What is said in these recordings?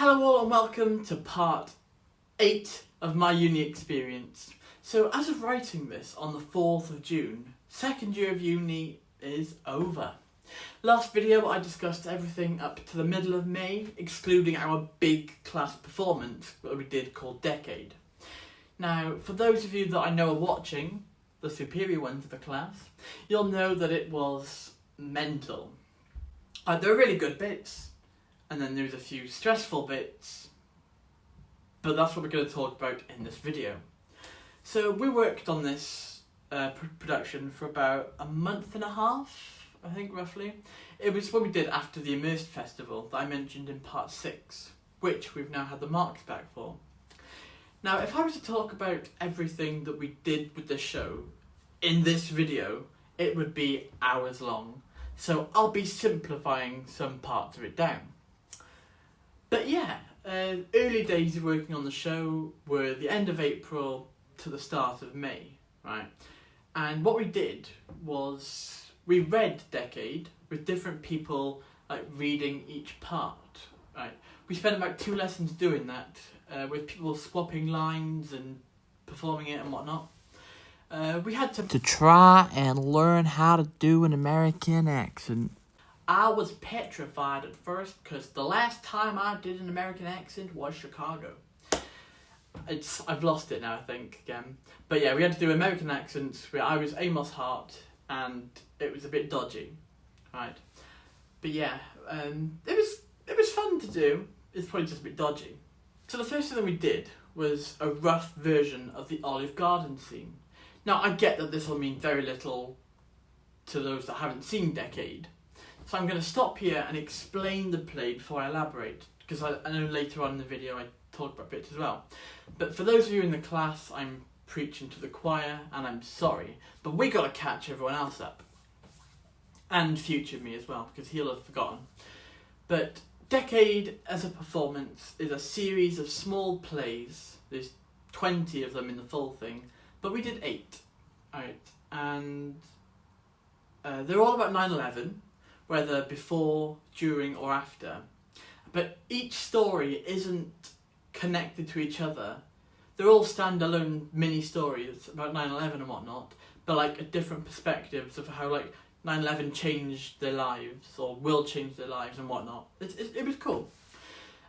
Hello all and welcome to part 8 of my uni experience. So as of writing this on the 4th of June, second year of uni is over. Last video I discussed everything up to the middle of May, excluding our big class performance that we did called Decade. Now, for those of you that I know are watching, the superior ones of the class, you'll know that it was mental. There were really good bits. And then there's a few stressful bits, but that's what we're going to talk about in this video. So we worked on this production for about a month and a half, I think roughly. It was what we did after the Immersed Festival that I mentioned in part 6, which we've now had the marks back for. Now if I was to talk about everything that we did with the show in this video, it would be hours long. So I'll be simplifying some parts of it down. But yeah, early days of working on the show were the end of April to the start of May, right? And what we did was we read Decade with different people, like reading each part, right? We spent about 2 lessons doing that, with people swapping lines and performing it and whatnot. We had to try and learn how to do an American accent. I was petrified at first because the last time I did an American accent was Chicago. I've lost it now, I think, again. But yeah, we had to do American accents where I was Amos Hart and it was a bit dodgy, right? But yeah, it was fun to do. It's probably just a bit dodgy. So the first thing that we did was a rough version of the Olive Garden scene. Now I get that this will mean very little to those that haven't seen Decade. So I'm going to stop here and explain the play before I elaborate, because I know later on in the video I talk about bits as well. But for those of you in the class, I'm preaching to the choir, and I'm sorry, but we got to catch everyone else up. And future me as well, because he'll have forgotten. But Decade as a performance is a series of small plays. There's 20 of them in the full thing, but we did 8. Alright, and they're all about 9/11. Whether before, during or after. But each story isn't connected to each other. They're all standalone mini stories about 9/11 and whatnot, but like at different perspectives of how like 9/11 changed their lives or will change their lives and whatnot. It was cool.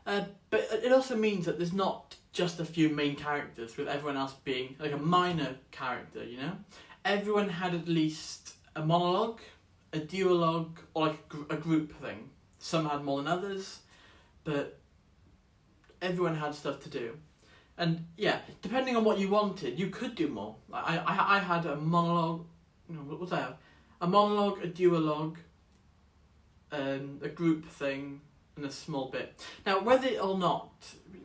But it also means that there's not just a few main characters with everyone else being like a minor character, you know? Everyone had at least a monologue, a duologue, or like a group thing. Some had more than others, but everyone had stuff to do. And yeah, depending on what you wanted, you could do more. I had a monologue, what was I have? A monologue, a duologue, a group thing, and a small bit. Now, whether or not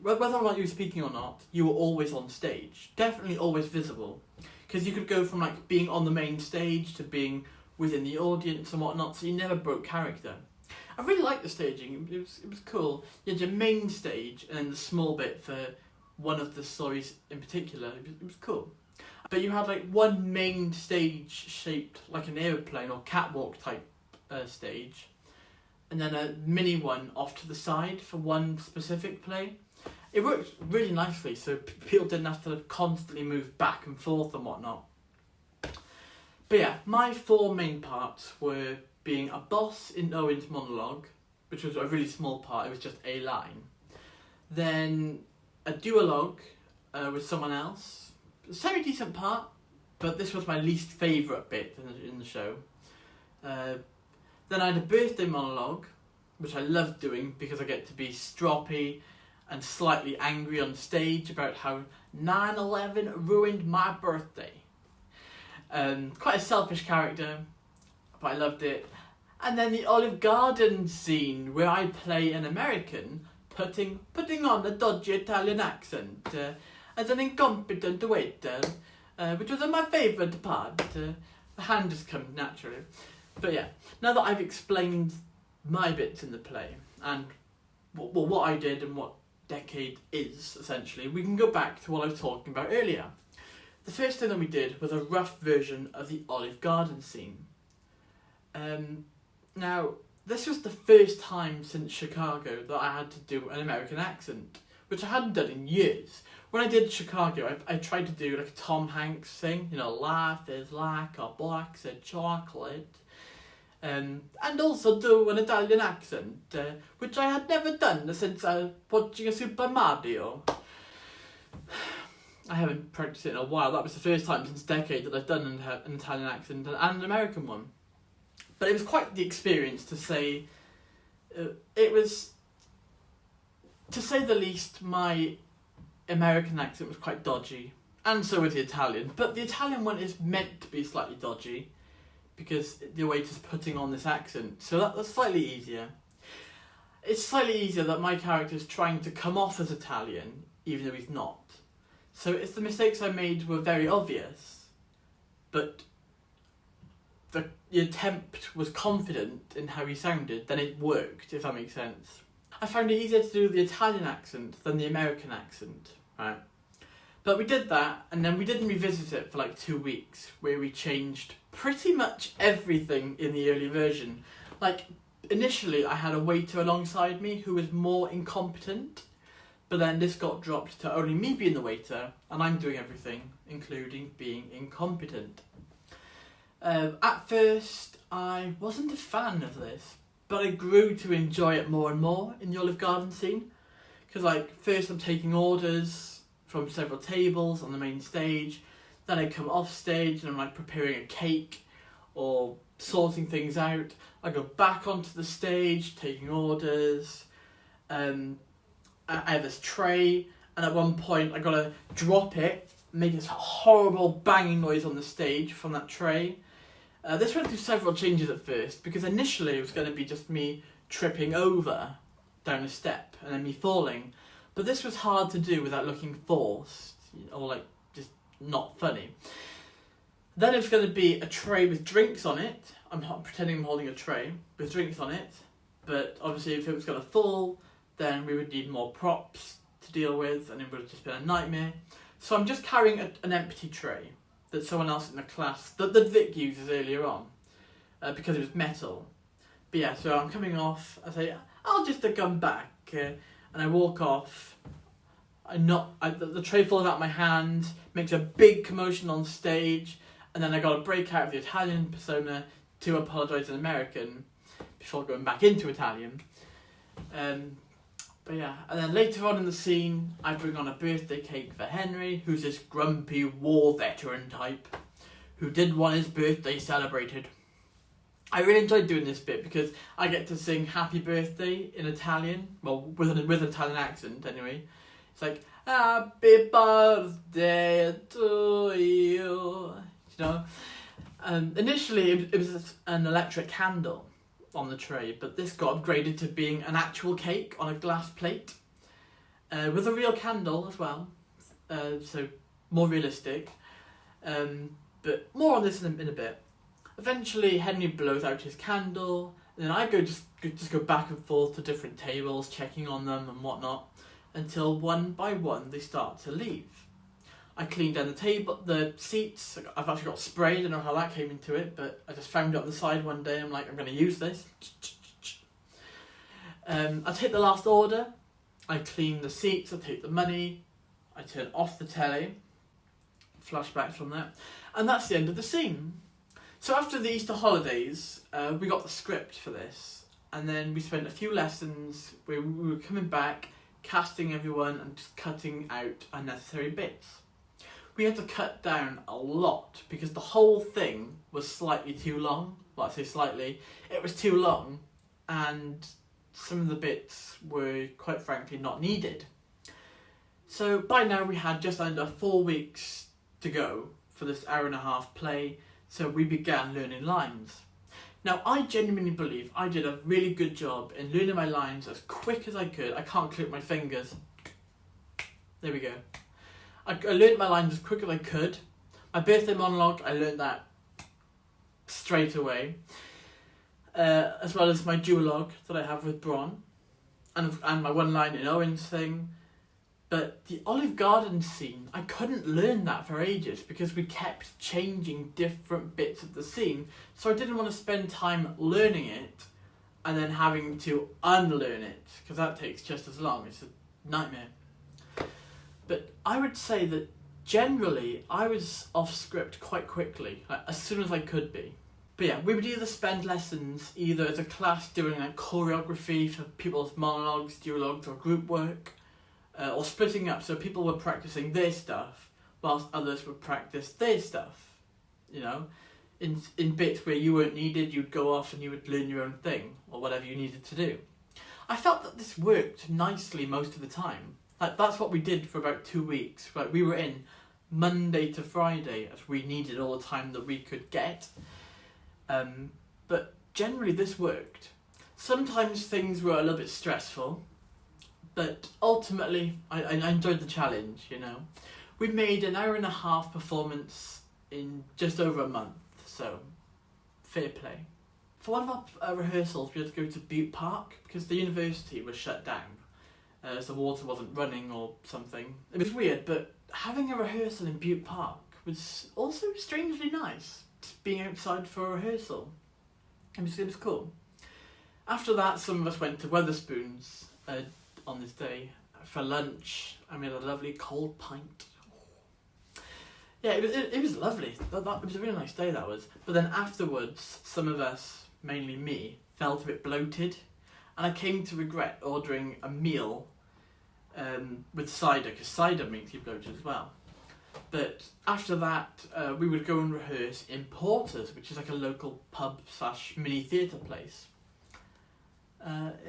you were speaking or not, you were always on stage. Definitely always visible. Because you could go from like being on the main stage to being within the audience and whatnot, so you never broke character. I really liked the staging, it was cool. You had your main stage and then the small bit for one of the stories in particular, it was cool. But you had like one main stage shaped like an aeroplane or catwalk type stage, and then a mini one off to the side for one specific play. It worked really nicely, so people didn't have to constantly move back and forth and whatnot. But yeah, my 4 main parts were being a boss in Owen's monologue, which was a really small part, it was just a line. Then a duologue with someone else, a semi-decent part, but this was my least favourite bit in the show. Then I had a birthday monologue, which I loved doing because I get to be stroppy and slightly angry on stage about how 9/11 ruined my birthday. Quite a selfish character, but I loved it. And then the Olive Garden scene where I play an American putting on a dodgy Italian accent as an incompetent waiter, which was my favourite part. The hand just comes naturally. But yeah, now that I've explained my bits in the play and what I did and what Decade is essentially, we can go back to what I was talking about earlier. The first thing that we did was a rough version of the Olive Garden scene. Now, this was the first time since Chicago that I had to do an American accent, which I hadn't done in years. When I did Chicago, I tried to do like a Tom Hanks thing, life is like a box of chocolate. And also do an Italian accent, which I had never done since watching Super Mario. I haven't practiced it in a while. That was the first time since a decade that I've done an Italian accent and an American one. But it was quite the experience to say. It was, to say the least, my American accent was quite dodgy. And so was the Italian. But the Italian one is meant to be slightly dodgy, because the waiter's putting on this accent. So that's slightly easier. It's slightly easier that my character's trying to come off as Italian, even though he's not. So if the mistakes I made were very obvious, but the attempt was confident in how he sounded, then it worked, if that makes sense. I found it easier to do the Italian accent than the American accent, right? But we did that, and then we didn't revisit it for like 2 weeks, where we changed pretty much everything in the early version. Like, initially I had a waiter alongside me who was more incompetent, but then this got dropped to only me being the waiter, and I'm doing everything, including being incompetent. At first, I wasn't a fan of this, but I grew to enjoy it more and more in the Olive Garden scene. Because, first I'm taking orders from several tables on the main stage, then I come off stage and I'm, preparing a cake or sorting things out. I go back onto the stage, taking orders. I have this tray, and at one point I gotta drop it, make this horrible banging noise on the stage from that tray. This went through several changes at first, because initially it was going to be just me tripping over down a step and then me falling, but this was hard to do without looking forced or just not funny. Then it was going to be a tray with drinks on it. I'm pretending I'm holding a tray with drinks on it, but obviously if it was going to fall, then we would need more props to deal with, and it would have just been a nightmare. So I'm just carrying an empty tray that someone else in the class, that Vic uses earlier on, because it was metal. But yeah, so I'm coming off, I say, I'll just come back, and I walk off. The tray falls out of my hand, makes a big commotion on stage, and then I got to break out of the Italian persona to apologise in American before going back into Italian. But yeah, and then later on in the scene, I bring on a birthday cake for Henry, who's this grumpy war veteran type, who did want his birthday celebrated. I really enjoyed doing this bit because I get to sing Happy Birthday in Italian, well, with an Italian accent anyway. It's like, Happy Birthday to you, Initially, it was an electric candle on the tray, but this got upgraded to being an actual cake on a glass plate, with a real candle as well, so more realistic, but more on this in a bit. Eventually Henry blows out his candle, and then I just go back and forth to different tables, checking on them and whatnot, until one by one they start to leave. I cleaned down the seats. I've actually got spray, I don't know how that came into it, but I just found it on the side one day, I'm like, I'm going to use this. I take the last order, I clean the seats, I take the money, I turn off the telly, flashbacks from that, and that's the end of the scene. So after the Easter holidays, we got the script for this, and then we spent a few lessons where we were coming back, casting everyone and just cutting out unnecessary bits. We had to cut down a lot because the whole thing was slightly too long. Well, I say slightly, it was too long, and some of the bits were, quite frankly, not needed. So by now we had just under 4 weeks to go for this hour-and-a-half play, so we began learning lines. Now, I genuinely believe I did a really good job in learning my lines as quick as I could. I can't click my fingers. There we go. I learnt my lines as quick as I could. My birthday monologue, I learnt that straight away. As well as my duologue that I have with Bron. And my one line in Owen's thing. But the Olive Garden scene, I couldn't learn that for ages because we kept changing different bits of the scene. So I didn't want to spend time learning it and then having to unlearn it, because that takes just as long. It's a nightmare. But I would say that generally I was off script quite quickly, like, as soon as I could be. But yeah, we would either spend lessons either as a class doing like choreography for people's monologues, duologues, or group work, or splitting up, so people were practicing their stuff whilst others would practice their stuff. You know, in bits where you weren't needed, you'd go off and you would learn your own thing, or whatever you needed to do. I felt that this worked nicely most of the time. Like, that's what we did for about 2 weeks. Like, we were in Monday to Friday, as we needed all the time that we could get. But generally this worked. Sometimes things were a little bit stressful, but ultimately I enjoyed the challenge, you know. We made an 1.5-hour performance in just over a month, so fair play. For one of our rehearsals, we had to go to Butte Park because the university was shut down, as the water wasn't running or something. It was weird, but having a rehearsal in Butte Park was also strangely nice. Just being outside for a rehearsal. It was cool. After that, some of us went to Wetherspoons on this day for lunch, and we had a lovely cold pint. Yeah, it was lovely. It was a really nice day, that was. But then afterwards, some of us, mainly me, felt a bit bloated, and I came to regret ordering a meal with cider, because cider makes you bloated as well. But after that, we would go and rehearse in Porter's, which is like a local pub / mini theatre place.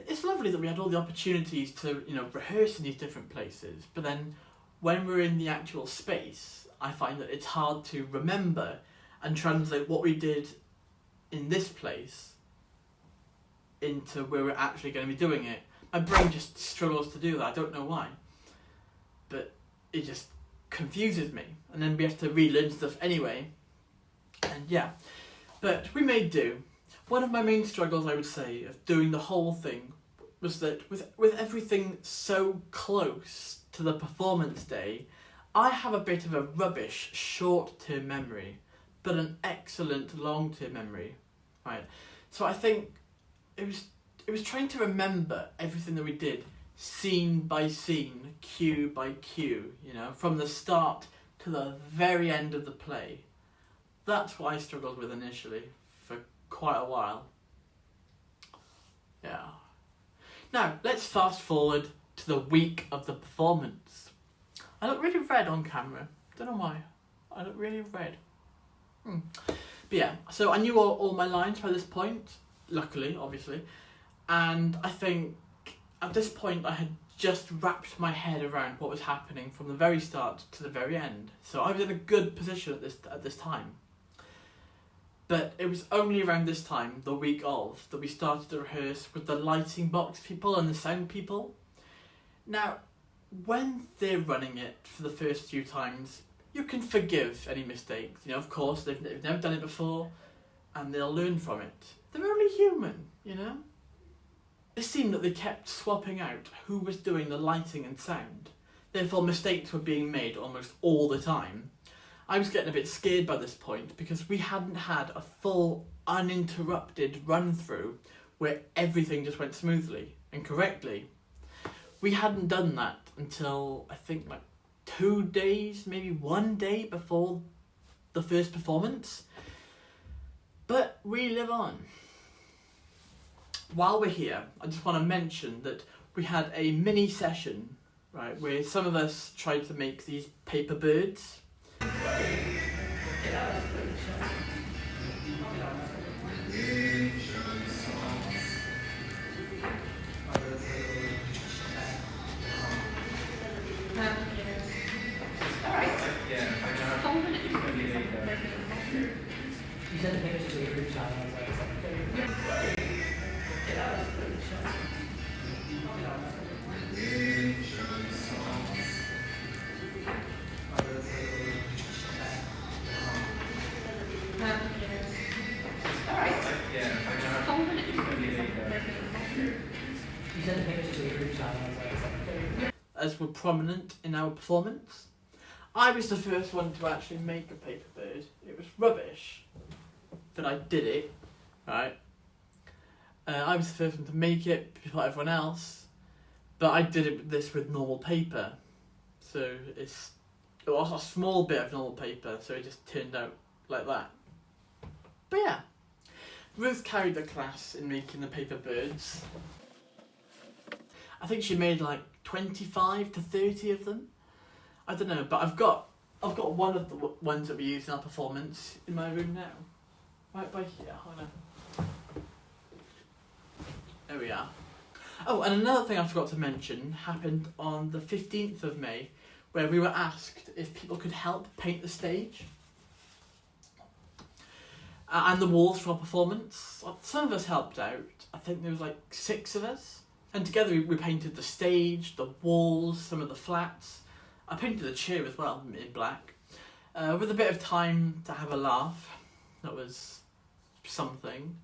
It's lovely that we had all the opportunities to, you know, rehearse in these different places, but then when we're in the actual space, I find that it's hard to remember and translate what we did in this place into where we're actually going to be doing it. My brain just struggles to do that. I don't know why, but it just confuses me, and then we have to relearn stuff anyway. And yeah, but we made do. One of my main struggles, I would say, of doing the whole thing was that with everything so close to the performance day, I have a bit of a rubbish short-term memory, but an excellent long-term memory, right? So I think it was trying to remember everything that we did, scene by scene, cue by cue, you know, from the start to the very end of the play. That's what I struggled with initially for quite a while. Yeah. Now, let's fast forward to the week of the performance. I look really red on camera. Don't know why. I look really red. But yeah, so I knew all my lines by this point, luckily, obviously. And I think at this point I had just wrapped my head around what was happening from the very start to the very end. So I was in a good position at this time. But it was only around this time, the week of, that we started to rehearse with the lighting box people and the sound people. Now, when they're running it for the first few times, you can forgive any mistakes. You know, of course, they've never done it before, and they'll learn from it. They're only human, you know? It seemed that they kept swapping out who was doing the lighting and sound. Therefore, mistakes were being made almost all the time. I was getting a bit scared by this point because we hadn't had a full, uninterrupted run-through where everything just went smoothly and correctly. We hadn't done that until, I think, like 2 days, maybe 1 day before the first performance. But we live on. While we're here, I just want to mention that we had a mini session, right, where some of us tried to make these paper birds. You sent the pictures to your group chat and I was like, you sent the pictures to your group chat and I was like, as were prominent in our performance. I was the first one to actually make a paper bird. It was rubbish, but I did it, right? I was the first one to make it before everyone else, but I did this with normal paper. So it was a small bit of normal paper, so it just turned out like that. But yeah, Ruth carried the class in making the paper birds. I think she made like 25 to 30 of them. I don't know, but I've got one of the ones that we used in our performance in my room now. Right by here, hold on. There we are. Oh, and another thing I forgot to mention happened on the 15th of May, where we were asked if people could help paint the stage and the walls for our performance. Some of us helped out. I think there was like 6 of us. And together we painted the stage, the walls, some of the flats. I painted the chair as well in black. With a bit of time to have a laugh. That was something.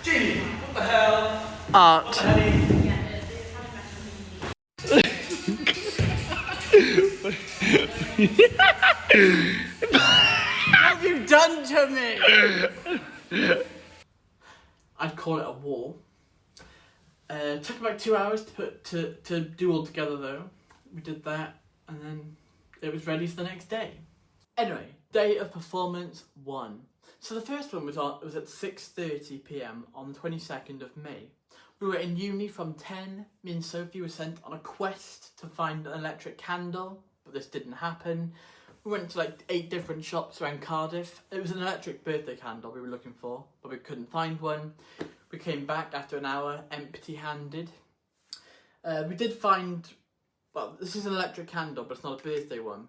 Jamie, what the hell? Art. What have you done to me? I'd call it a wall. It took about 2 hours to do all together though. We did that and then it was ready for the next day. Anyway, day of performance 1. So the first one was at 6:30 p.m. on the 22nd of May. We were in uni from 10. Me and Sophie were sent on a quest to find an electric candle, but this didn't happen. We went to like 8 different shops around Cardiff. It was an electric birthday candle we were looking for, but we couldn't find one. We came back after an hour empty-handed. We did find, well, this is an electric candle, but it's not a birthday one.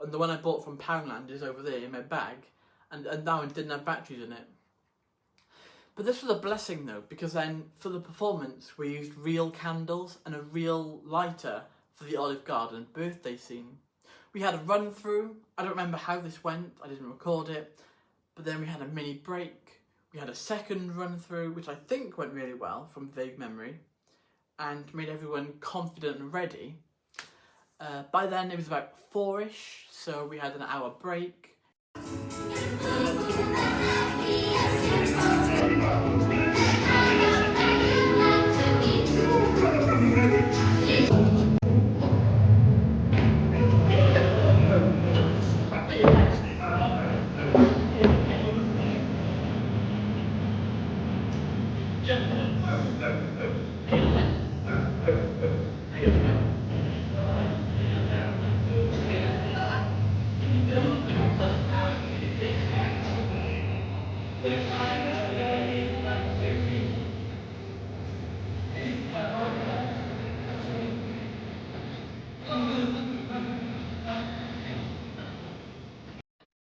And the one I bought from Poundland is over there in my bag. And that one didn't have batteries in it. But this was a blessing though, because then for the performance we used real candles and a real lighter for the Olive Garden birthday scene. We had a run through. I don't remember how this went, I didn't record it. But then we had a mini break. We had a second run through, which I think went really well from vague memory, and made everyone confident and ready. By then it was about 4ish, so we had an hour break.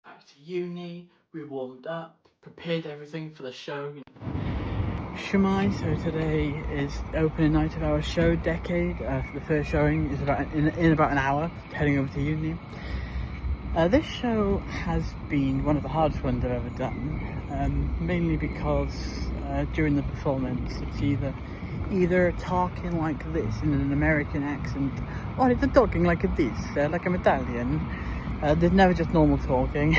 Back to uni, we warmed up, prepared everything for the show. Shumai, so today is the opening night of our show, Decade. The first showing is in about an hour, heading over to uni. This show has been one of the hardest ones I've ever done, mainly because during the performance it's either talking like this in an American accent, or it's talking like this, like I'm Italian. There's never just normal talking.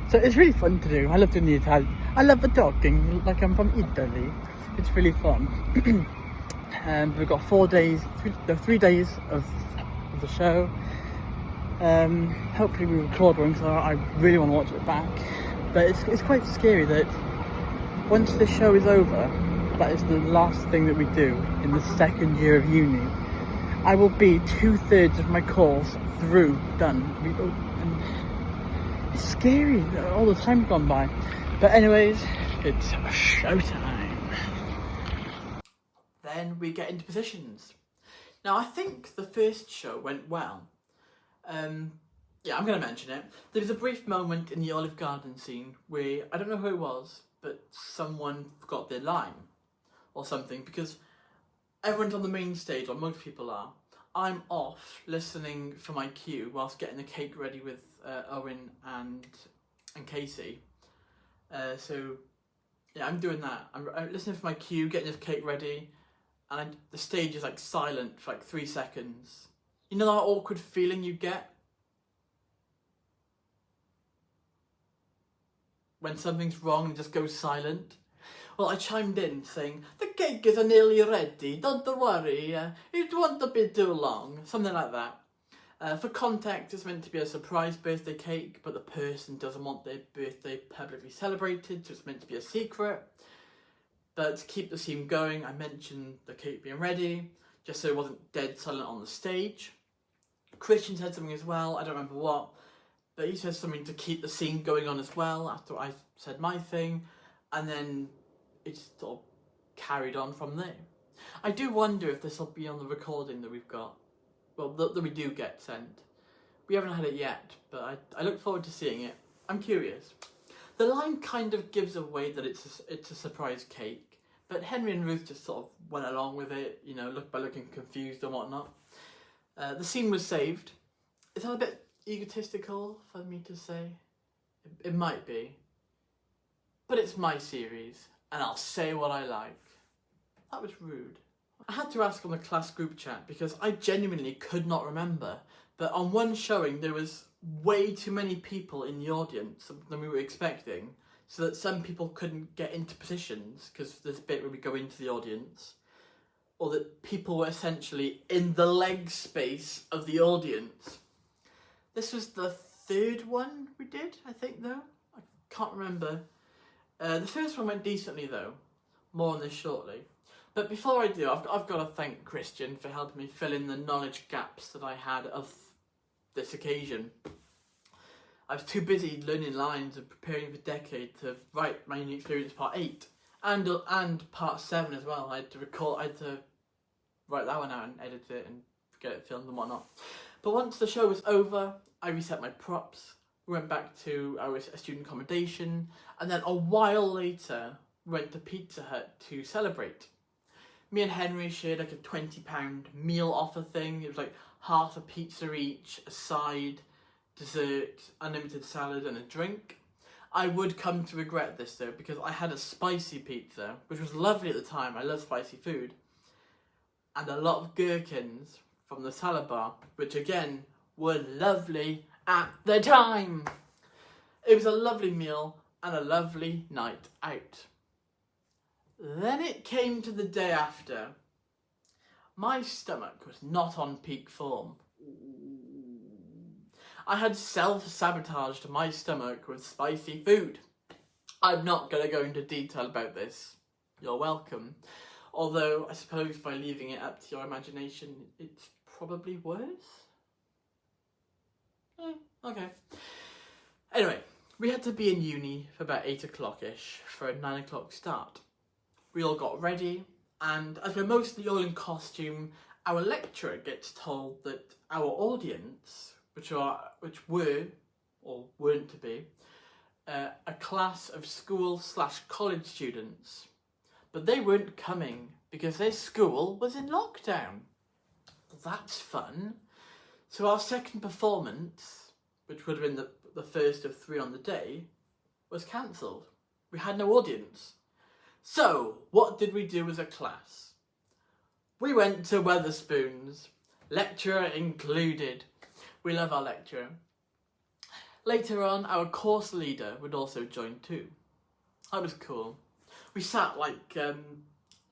So it's really fun to do. I love doing the Italian. I love the talking like I'm from Italy. It's really fun. We've got 3 days of the show. Hopefully we record one, because I really want to watch it back. But it's quite scary that once the show is over, that is the last thing that we do in the second year of uni. I will be 2/3 of my course through, done. And it's scary, all the time gone by. But anyways, it's showtime. Then we get into positions. Now I think the first show went well. Yeah, I'm going to mention it. There was a brief moment in the Olive Garden scene where, I don't know who it was, but someone forgot their line or something, because everyone's on the main stage, or most people are, I'm off listening for my cue whilst getting the cake ready with Owen and Casey. So yeah, I'm doing that. I'm listening for my cue, getting this cake ready, and the stage is like silent for like 3 seconds. You know that awkward feeling you get when something's wrong and just goes silent? Well, I chimed in saying, "The cake is nearly ready, don't worry, it won't be too long," something like that. For context, it's meant to be a surprise birthday cake, but the person doesn't want their birthday publicly celebrated, so it's meant to be a secret. But to keep the scene going, I mentioned the cake being ready, just so it wasn't dead silent on the stage. Christian said something as well, I don't remember what, but he said something to keep the scene going on as well after I said my thing, and then it just sort of carried on from there. I do wonder if this will be on the recording that we've got. Well, that we do get sent. We haven't had it yet, but I look forward to seeing it. I'm curious. The line kind of gives away that it's a surprise cake, but Henry and Ruth just sort of went along with it, you know, by looking confused and whatnot. The scene was saved. Is that a bit egotistical for me to say? It might be. But it's my series, and I'll say what I like. That was rude. I had to ask on the class group chat because I genuinely could not remember, but on one showing there was way too many people in the audience than we were expecting, so that some people couldn't get into positions because there's a bit where we go into the audience, or that people were essentially in the leg space of the audience. This was the third one we did, I think, though. I can't remember. The first one went decently, though. More on this shortly. But before I do, I've got to thank Christian for helping me fill in the knowledge gaps that I had of this occasion. I was too busy learning lines and preparing for Decade to write my Uni Experience Part 8 and Part 7 as well. I had to write that one out and edit it and get it filmed and whatnot. But once the show was over, I reset my props, we went back to our student accommodation, and then a while later went to Pizza Hut to celebrate. Me and Henry shared like a £20 meal offer thing. It was like half a pizza each, a side, dessert, unlimited salad and a drink. I would come to regret this though, because I had a spicy pizza, which was lovely at the time. I love spicy food. And a lot of gherkins from the salad bar, which again were lovely at the time. It was a lovely meal and a lovely night out. Then it came to the day after. My stomach was not on peak form. I had self-sabotaged my stomach with spicy food. I'm not going to go into detail about this. You're welcome. Although, I suppose by leaving it up to your imagination, it's probably worse. Okay. Anyway, we had to be in uni for about 8 o'clock-ish for a 9 o'clock start. We all got ready, and as we're mostly all in costume, our lecturer gets told that our audience, which were, or weren't to be, a class of school/college students, but they weren't coming because their school was in lockdown. That's fun. So our second performance, which would have been the first of 3 on the day, was cancelled. We had no audience. So, what did we do as a class? We went to Wetherspoons, lecturer included. We love our lecturer. Later on, our course leader would also join too. That was cool. We sat like an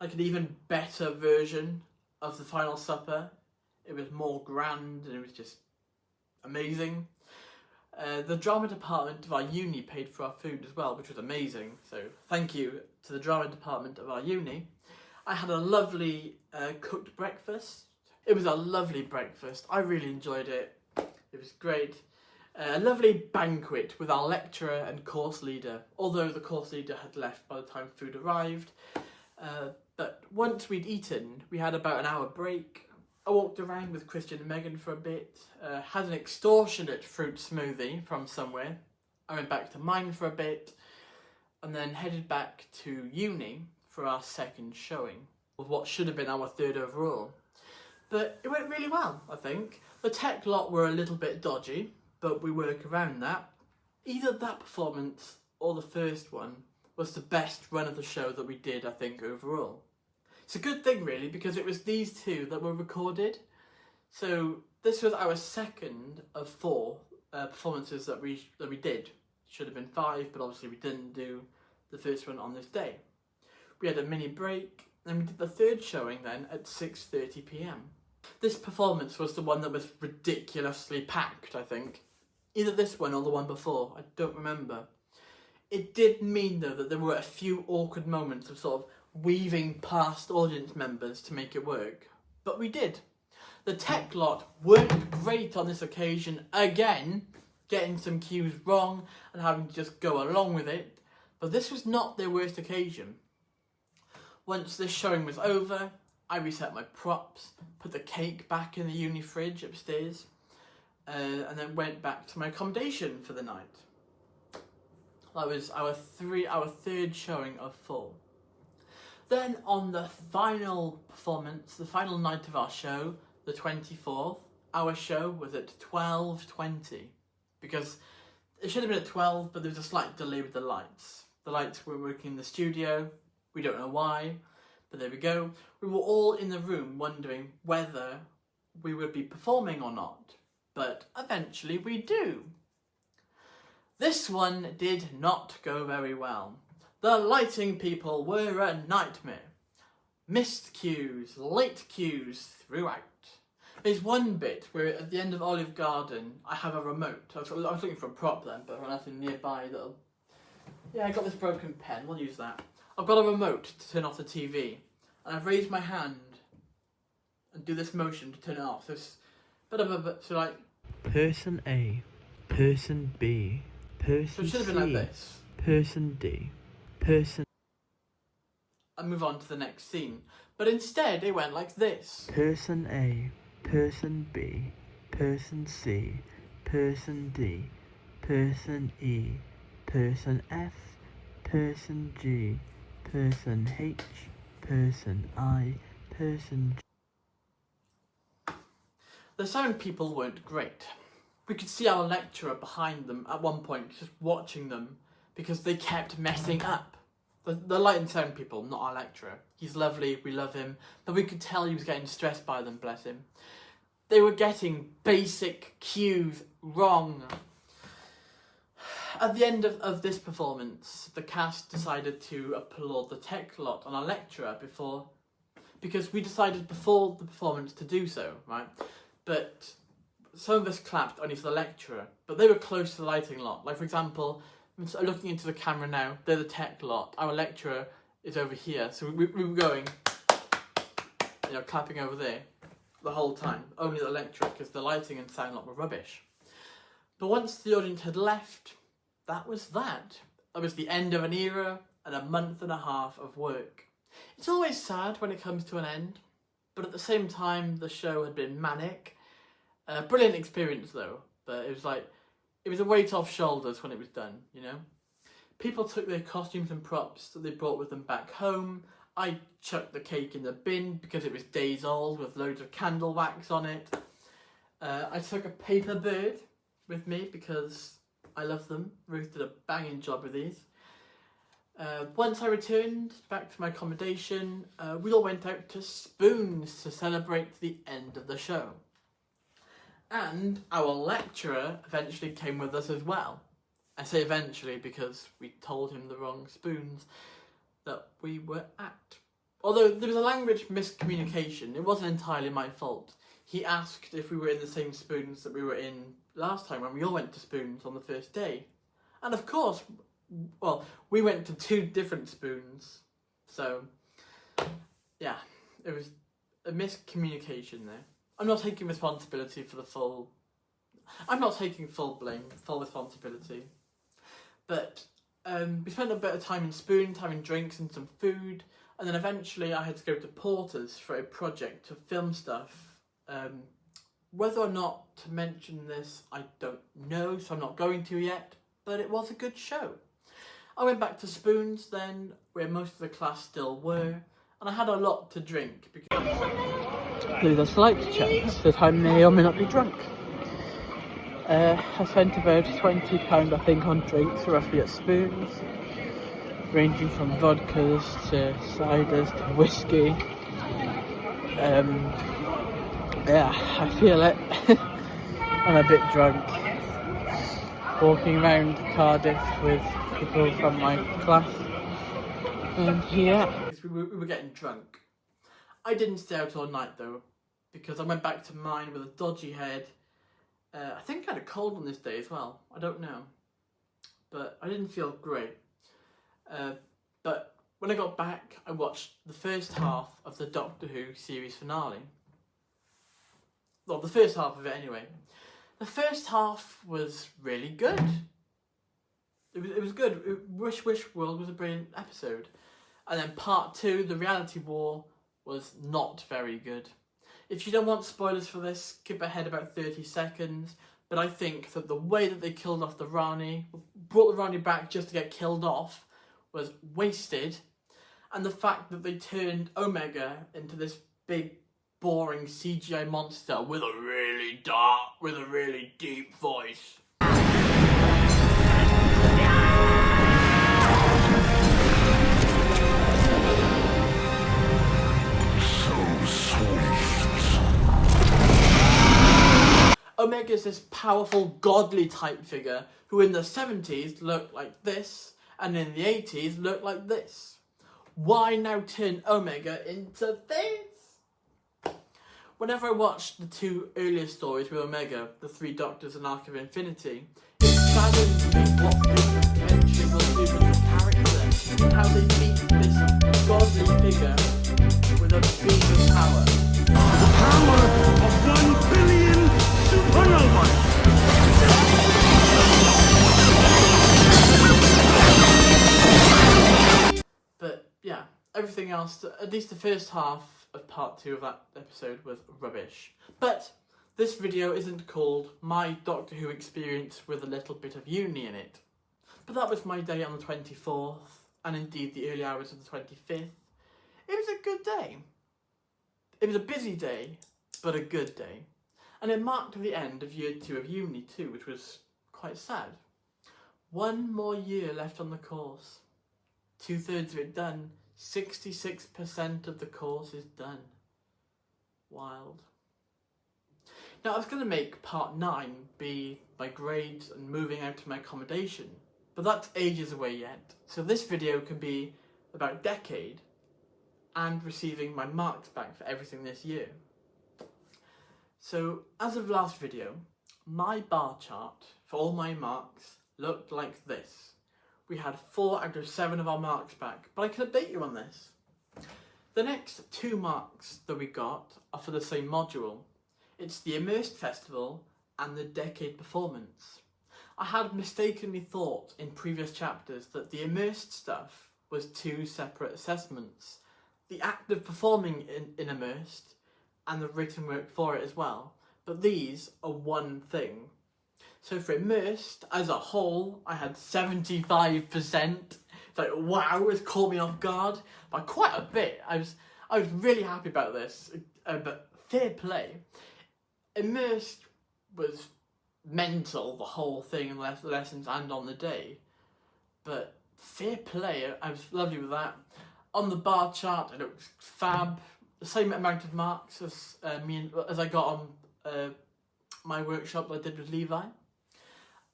even better version of the Final Supper. It was more grand and it was just amazing. The drama department of our uni paid for our food as well, which was amazing. So thank you to the drama department of our uni. I had a lovely cooked breakfast. It was a lovely breakfast. I really enjoyed it. It was great. A lovely banquet with our lecturer and course leader, although the course leader had left by the time food arrived. But once we'd eaten, we had about an hour break. I walked around with Christian and Megan for a bit, had an extortionate fruit smoothie from somewhere. I went back to mine for a bit, and then headed back to uni for our second showing of what should have been our third overall. But it went really well, I think. The tech lot were a little bit dodgy, but we work around that. Either that performance or the first one was the best run of the show that we did, I think, overall. It's a good thing, really, because it was these two that were recorded. So this was our second of 4 performances that we did. Should have been 5, but obviously we didn't do the first one on this day. We had a mini break, and we did the third showing then at 6:30 p.m. This performance was the one that was ridiculously packed, I think. Either this one or the one before, I don't remember. It did mean, though, that there were a few awkward moments of sort of weaving past audience members to make it work. But we did. The tech lot weren't great on this occasion, again, getting some cues wrong and having to just go along with it. But this was not their worst occasion. Once this showing was over, I reset my props, put the cake back in the uni fridge upstairs, and then went back to my accommodation for the night. That was our third showing of 4. Then on the final performance, the final night of our show, the 24th, our show was at 12:20, because it should have been at 12, but there was a slight delay with the lights. The lights weren't working in the studio. We don't know why, but there we go. We were all in the room wondering whether we would be performing or not, but eventually we do. This one did not go very well. The lighting people were a nightmare. Missed cues, late cues throughout. There's one bit where at the end of Olive Garden, I have a remote. I was looking for a prop then, but there's nothing nearby that'll... Yeah, I got this broken pen, we'll use that. I've got a remote to turn off the TV, and I've raised my hand and do this motion to turn it off. So it's... So like... Person A, Person B, Person So it should have been like this. Person D, Person... And move on to the next scene. But instead, it went like this. Person A, Person B, Person C, Person D, Person E, Person F, Person G, Person H, Person I, Person J. The sound people weren't great. We could see our lecturer behind them at one point, just watching them, because they kept messing up. The light and sound people, not our lecturer. He's lovely, we love him, but we could tell he was getting stressed by them, bless him. They were getting basic cues wrong. At the end of this performance, the cast decided to applaud the tech lot on our lecturer because we decided before the performance to do so, right? But some of us clapped only for the lecturer, but they were close to the lighting lot. Like, for example, I'm looking into the camera now, they're the tech lot. Our lecturer is over here, so we were going, clapping over there the whole time. Only the lecturer, because the lighting and sound lot were rubbish. But once the audience had left, that was that. That was the end of an era and a month and a half of work. It's always sad when it comes to an end, but at the same time, the show had been manic. Brilliant experience though, but it was a weight off shoulders when it was done, you know? People took their costumes and props that they brought with them back home. I chucked the cake in the bin because it was days old with loads of candle wax on it. I took a paper bird with me because I love them. Ruth did a banging job with these. Once I returned back to my accommodation, we all went out to Spoons to celebrate the end of the show. And our lecturer eventually came with us as well. I say eventually because we told him the wrong Spoons that we were at. Although there was a language miscommunication, it wasn't entirely my fault. He asked if we were in the same Spoons that we were in last time when we all went to Spoons on the first day. And of course, well, we went to 2 different Spoons. So, yeah, it was a miscommunication there. I'm not taking responsibility for the full... I'm not taking full blame, full responsibility. But we spent a bit of time in Spoons, having drinks and some food, and then eventually I had to go to Porter's for a project to film stuff. Whether or not to mention this, I don't know, so I'm not going to yet, but it was a good show. I went back to Spoons then, where most of the class still were, and I had a lot to drink because... do the slight chance that I may or may not be drunk. I spent about £20 I think on drinks, roughly at Spoons, ranging from vodkas to ciders to whiskey. Yeah, I feel it. I'm a bit drunk. Walking around Cardiff with people from my class. And yeah. We were getting drunk. I didn't stay out all night though, because I went back to mine with a dodgy head. I think I had a cold on this day as well. I don't know. But I didn't feel great. But when I got back, I watched the first half of the Doctor Who series finale. Well, the first half of it anyway. The first half was really good. It was good. Wish World was a brilliant episode. And then part 2, The Reality War, was not very good. If you don't want spoilers for this, skip ahead about 30 seconds. But I think that the way that they killed off the Rani, brought the Rani back just to get killed off, was wasted. And the fact that they turned Omega into this big, boring CGI monster with a really deep voice. Omega's this powerful, godly type figure who in the 70s looked like this, and in the 80s looked like this. Why now turn Omega into this? Whenever I watched the 2 earlier stories with Omega, The Three Doctors and Arc of Infinity, it saddens me what they eventually will do with the character, and how they beat this godly figure with a beam of power. The power of 1 billion supernovas! But yeah, everything else, at least the first half of part 2 of that episode, was rubbish. But this video isn't called My Doctor Who Experience with a Little Bit of Uni in it. But that was my day on the 24th, and indeed the early hours of the 25th. It was a good day. It was a busy day, but a good day. And it marked the end of year 2 of uni too, which was quite sad. 1 more year left on the course. 2/3 of it done. 66% of the course is done. Wild. Now I was going to make part 9 be my grades and moving out to my accommodation, but that's ages away yet. So this video can be about Decade and receiving my marks back for everything this year. So as of last video, my bar chart for all my marks looked like this. We had 4 out of 7 of our marks back, but I can update you on this. The next 2 marks that we got are for the same module. It's the Immersed Festival and the Decade Performance. I had mistakenly thought in previous chapters that the Immersed stuff was 2 separate assessments. The act of performing in Immersed and the written work for it as well, but these are one thing. So for Immersed, as a whole, I had 75%. It's like, wow, it's caught me off guard by quite a bit. I was really happy about this, but fair play. Immersed was mental, the whole thing, and the lessons and on the day. But fair play, I was lovely with that. On the bar chart, it looked fab. The same amount of marks as I got on my workshop that I did with Levi.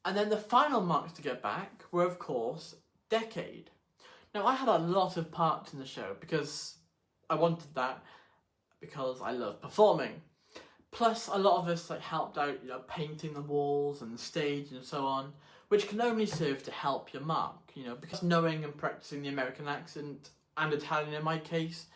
And then the final marks to get back were, of course, Decade. Now, I had a lot of parts in the show because I wanted that, because I love performing. Plus, a lot of us helped out, painting the walls and the stage and so on, which can only serve to help your mark, because knowing and practicing the American accent, and Italian in my case,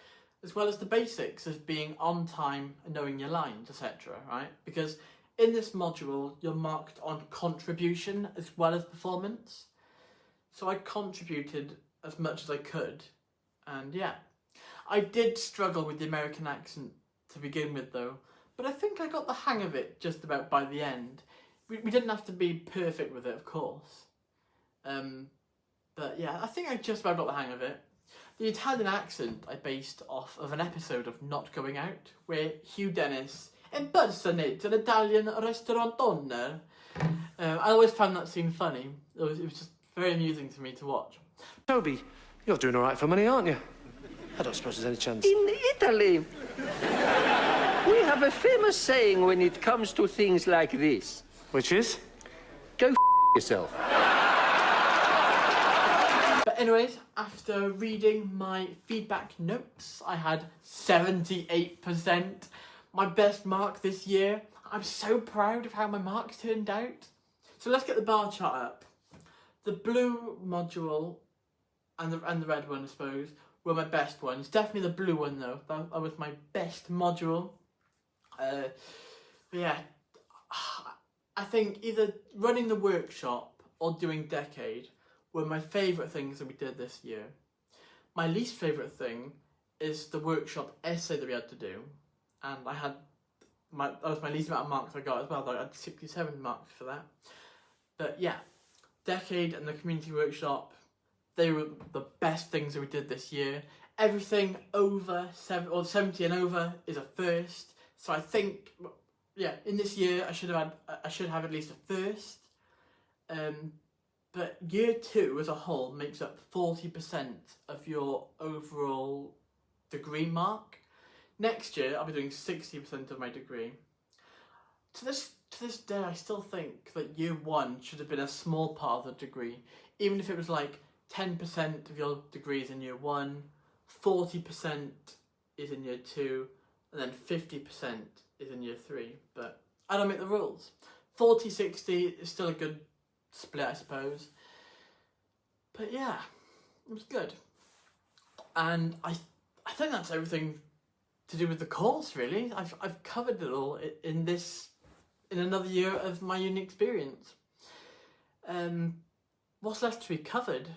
as well as the basics of being on time and knowing your lines, etc., right? Because in this module, you're marked on contribution as well as performance. So I contributed as much as I could, and yeah. I did struggle with the American accent to begin with though, but I think I got the hang of it just about by the end. We didn't have to be perfect with it, of course. But yeah, I think I just about got the hang of it. The Italian accent I based off of an episode of Not Going Out, where Hugh Dennis impersonates an Italian restaurant owner. I always found that scene funny. It was just very amusing to me to watch. Toby, you're doing all right for money, aren't you? I don't suppose there's any chance. In Italy, we have a famous saying when it comes to things like this. Which is? Go yourself. But anyways, after reading my feedback notes, I had 78%. My best mark this year. I'm so proud of how my marks turned out. So let's get the bar chart up. The blue module and the red one, I suppose, were my best ones. Definitely the blue one though. That was my best module. Yeah, I think either running the workshop or doing Decade were my favourite things that we did this year. My least favourite thing is the workshop essay that we had to do, and that was my least amount of marks I got as well. I had 67 marks for that. But yeah, Decade and the community workshop, they were the best things that we did this year. Everything over 70 and over is a first. So I think, yeah, in this year I should have at least a first. But year 2 as a whole makes up 40% of your overall degree mark. Next year I'll be doing 60% of my degree. To this day I still think that year 1 should have been a small part of the degree, even if it was like 10% of your degree is in year 1, 40% is in year 2, and then 50% is in year 3. But I don't make the rules. 40-60 is still a good split, I suppose. But yeah, it was good. And I think that's everything to do with the course, really. I've covered it all in another year of my uni experience. What's left to be covered?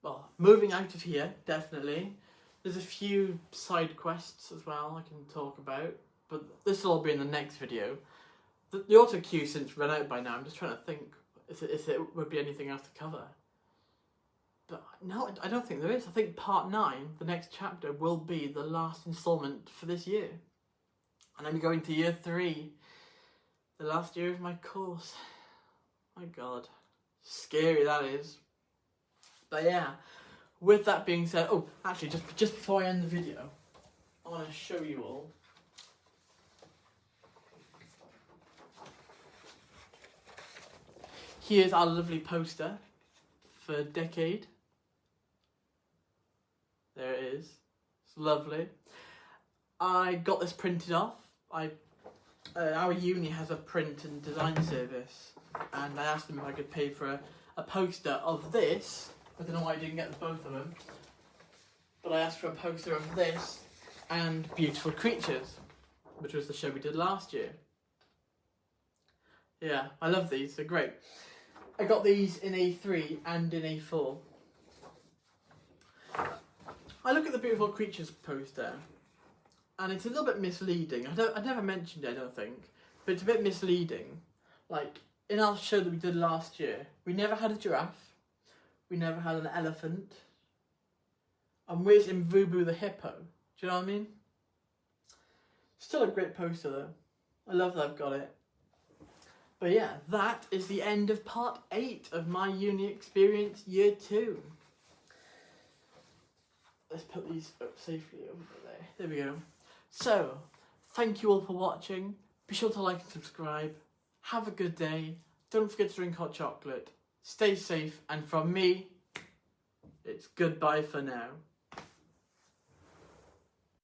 Well, moving out of here, definitely. There's a few side quests as well I can talk about, but this will all be in the next video. The auto cue since run out by now. I'm just trying to think if there would be anything else to cover. But no, I don't think there is. I think part 9, the next chapter, will be the last instalment for this year. And I'm going to year 3, the last year of my course. My God, scary that is. But yeah, with that being said, oh, actually, just before I end the video, I want to show you all. Here's our lovely poster for Decade. There it is. It's lovely. I got this printed off. Our uni has a print and design service, and I asked them if I could pay for a poster of this. I don't know why I didn't get both of them, but I asked for a poster of this and Beautiful Creatures, which was the show we did last year. Yeah, I love these, they're great. I got these in A3 and in A4. I look at the Beautiful Creatures poster, and it's a little bit misleading. I never mentioned it, I don't think, but it's a bit misleading. Like, in our show that we did last year, we never had a giraffe, we never had an elephant, and where's Mvubu the hippo? Do you know what I mean? Still a great poster though. I love that I've got it. But yeah, that is the end of part 8 of my uni experience year 2. Let's put these up safely over there. There we go. So, thank you all for watching. Be sure to like and subscribe. Have a good day. Don't forget to drink hot chocolate. Stay safe. And from me, it's goodbye for now.